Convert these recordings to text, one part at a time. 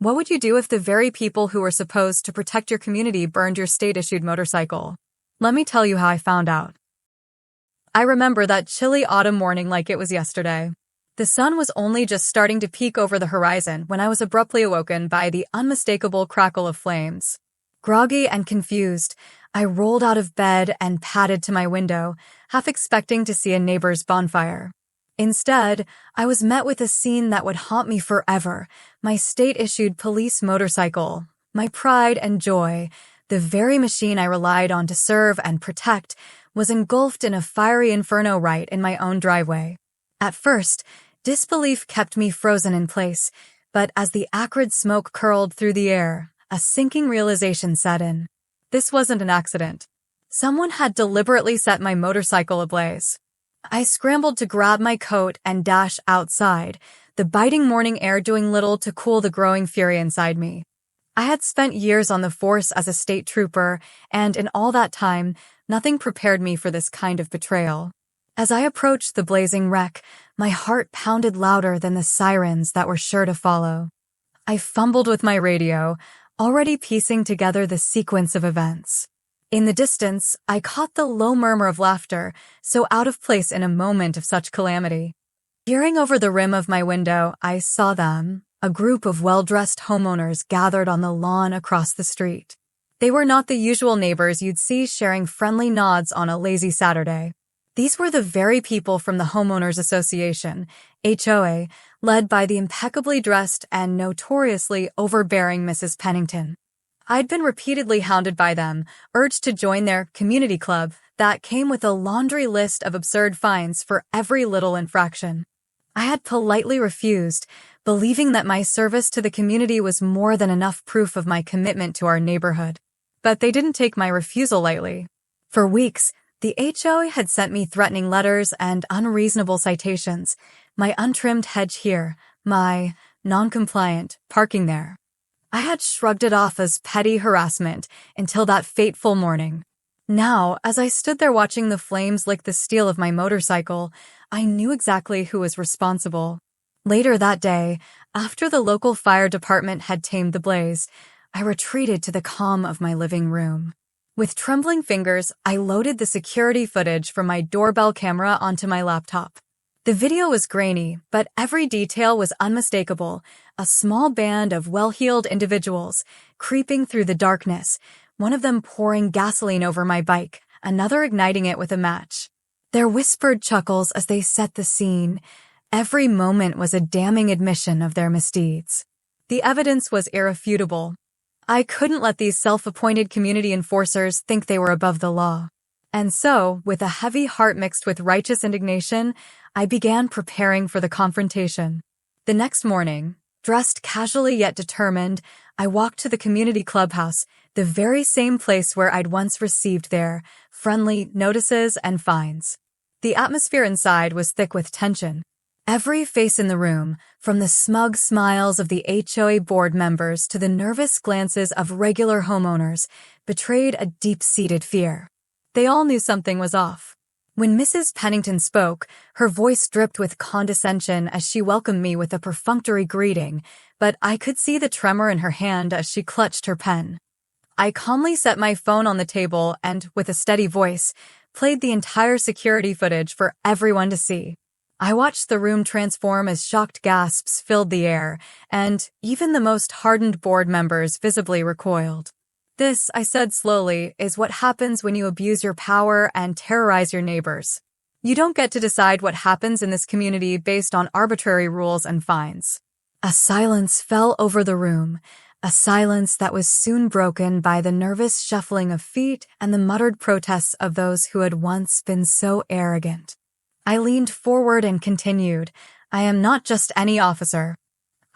What would you do if the very people who were supposed to protect your community burned your state-issued motorcycle? Let me tell you how I found out. I remember that chilly autumn morning like it was yesterday. The sun was only just starting to peek over the horizon when I was abruptly awoken by the unmistakable crackle of flames. Groggy and confused, I rolled out of bed and padded to my window, half expecting to see a neighbor's bonfire. Instead, I was met with a scene that would haunt me forever: my state-issued police motorcycle, my pride and joy, the very machine I relied on to serve and protect, was engulfed in a fiery inferno right in my own driveway. At first, disbelief kept me frozen in place, but as the acrid smoke curled through the air, a sinking realization set in. This wasn't an accident. Someone had deliberately set my motorcycle ablaze. I scrambled to grab my coat and dash outside, the biting morning air doing little to cool the growing fury inside me. I had spent years on the force as a state trooper, and in all that time, nothing prepared me for this kind of betrayal. As I approached the blazing wreck, my heart pounded louder than the sirens that were sure to follow. I fumbled with my radio, already piecing together the sequence of events. In the distance, I caught the low murmur of laughter, so out of place in a moment of such calamity. Peering over the rim of my window, I saw them, a group of well-dressed homeowners gathered on the lawn across the street. They were not the usual neighbors you'd see sharing friendly nods on a lazy Saturday. These were the very people from the Homeowners Association, HOA, led by the impeccably dressed and notoriously overbearing Mrs. Pennington. I'd been repeatedly hounded by them, urged to join their community club that came with a laundry list of absurd fines for every little infraction. I had politely refused, believing that my service to the community was more than enough proof of my commitment to our neighborhood. But they didn't take my refusal lightly. For weeks, the HOA had sent me threatening letters and unreasonable citations: my untrimmed hedge here, my non-compliant parking there. I had shrugged it off as petty harassment until that fateful morning. Now, as I stood there watching the flames lick the steel of my motorcycle, I knew exactly who was responsible. Later that day, after the local fire department had tamed the blaze, I retreated to the calm of my living room. With trembling fingers, I loaded the security footage from my doorbell camera onto my laptop. The video was grainy, but every detail was unmistakable: a small band of well-heeled individuals creeping through the darkness, one of them pouring gasoline over my bike, another igniting it with a match. Their whispered chuckles as they set the scene. Every moment was a damning admission of their misdeeds. The evidence was irrefutable. I couldn't let these self-appointed community enforcers think they were above the law. And so, with a heavy heart mixed with righteous indignation, I began preparing for the confrontation. The next morning, dressed casually yet determined, I walked to the community clubhouse, the very same place where I'd once received their friendly notices and fines. The atmosphere inside was thick with tension. Every face in the room, from the smug smiles of the HOA board members to the nervous glances of regular homeowners, betrayed a deep-seated fear. They all knew something was off. When Mrs. Pennington spoke, her voice dripped with condescension as she welcomed me with a perfunctory greeting, but I could see the tremor in her hand as she clutched her pen. I calmly set my phone on the table and, with a steady voice, played the entire security footage for everyone to see. I watched the room transform as shocked gasps filled the air, and even the most hardened board members visibly recoiled. "This," I said slowly, "is what happens when you abuse your power and terrorize your neighbors. You don't get to decide what happens in this community based on arbitrary rules and fines." A silence fell over the room, a silence that was soon broken by the nervous shuffling of feet and the muttered protests of those who had once been so arrogant. I leaned forward and continued, "I am not just any officer.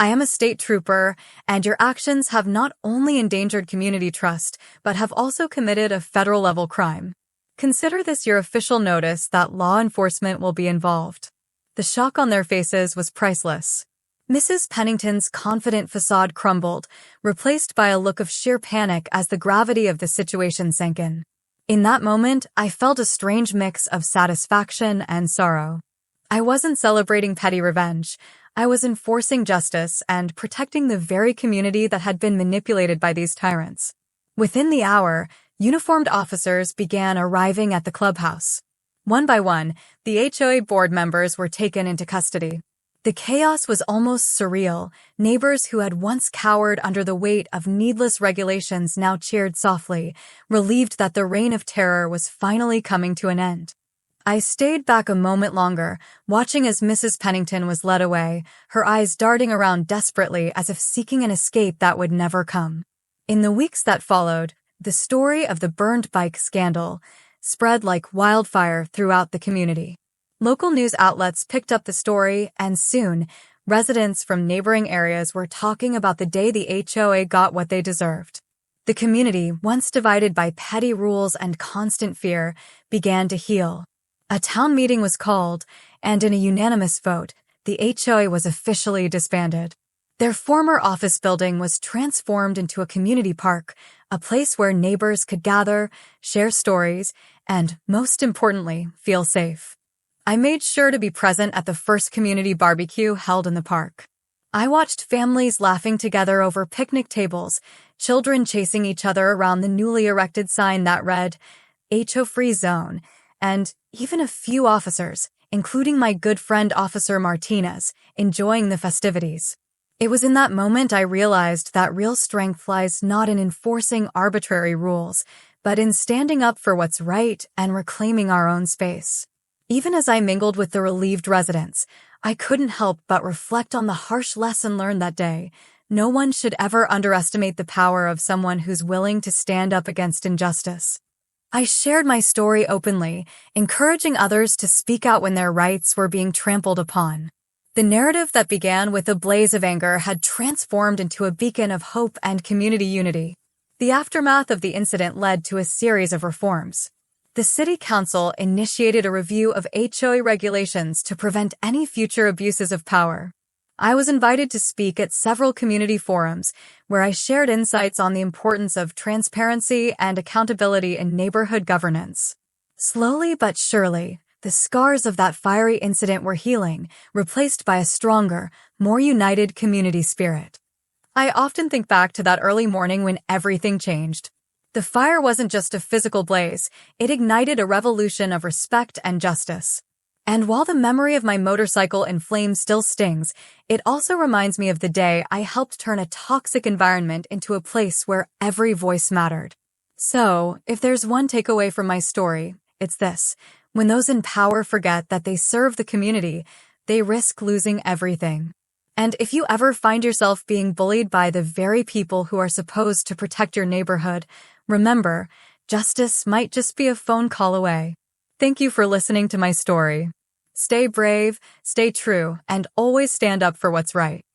I am a state trooper, and your actions have not only endangered community trust, but have also committed a federal-level crime. Consider this your official notice that law enforcement will be involved." The shock on their faces was priceless. Mrs. Pennington's confident facade crumbled, replaced by a look of sheer panic as the gravity of the situation sank in. In that moment, I felt a strange mix of satisfaction and sorrow. I wasn't celebrating petty revenge. I was enforcing justice and protecting the very community that had been manipulated by these tyrants. Within the hour, uniformed officers began arriving at the clubhouse. One by one, the HOA board members were taken into custody. The chaos was almost surreal. Neighbors who had once cowered under the weight of needless regulations now cheered softly, relieved that the reign of terror was finally coming to an end. I stayed back a moment longer, watching as Mrs. Pennington was led away, her eyes darting around desperately as if seeking an escape that would never come. In the weeks that followed, the story of the burned bike scandal spread like wildfire throughout the community. Local news outlets picked up the story, and soon, residents from neighboring areas were talking about the day the HOA got what they deserved. The community, once divided by petty rules and constant fear, began to heal. A town meeting was called, and in a unanimous vote, the HOA was officially disbanded. Their former office building was transformed into a community park, a place where neighbors could gather, share stories, and, most importantly, feel safe. I made sure to be present at the first community barbecue held in the park. I watched families laughing together over picnic tables, children chasing each other around the newly erected sign that read, HO-free zone, and even a few officers, including my good friend Officer Martinez, enjoying the festivities. It was in that moment I realized that real strength lies not in enforcing arbitrary rules, but in standing up for what's right and reclaiming our own space. Even as I mingled with the relieved residents, I couldn't help but reflect on the harsh lesson learned that day. No one should ever underestimate the power of someone who's willing to stand up against injustice. I shared my story openly, encouraging others to speak out when their rights were being trampled upon. The narrative that began with a blaze of anger had transformed into a beacon of hope and community unity. The aftermath of the incident led to a series of reforms. The City Council initiated a review of HOA regulations to prevent any future abuses of power. I was invited to speak at several community forums where I shared insights on the importance of transparency and accountability in neighborhood governance. Slowly but surely, the scars of that fiery incident were healing, replaced by a stronger, more united community spirit. I often think back to that early morning when everything changed. The fire wasn't just a physical blaze, it ignited a revolution of respect and justice. And while the memory of my motorcycle in flames still stings, it also reminds me of the day I helped turn a toxic environment into a place where every voice mattered. So, if there's one takeaway from my story, it's this. When those in power forget that they serve the community, they risk losing everything. And if you ever find yourself being bullied by the very people who are supposed to protect your neighborhood, remember, justice might just be a phone call away. Thank you for listening to my story. Stay brave, stay true, and always stand up for what's right.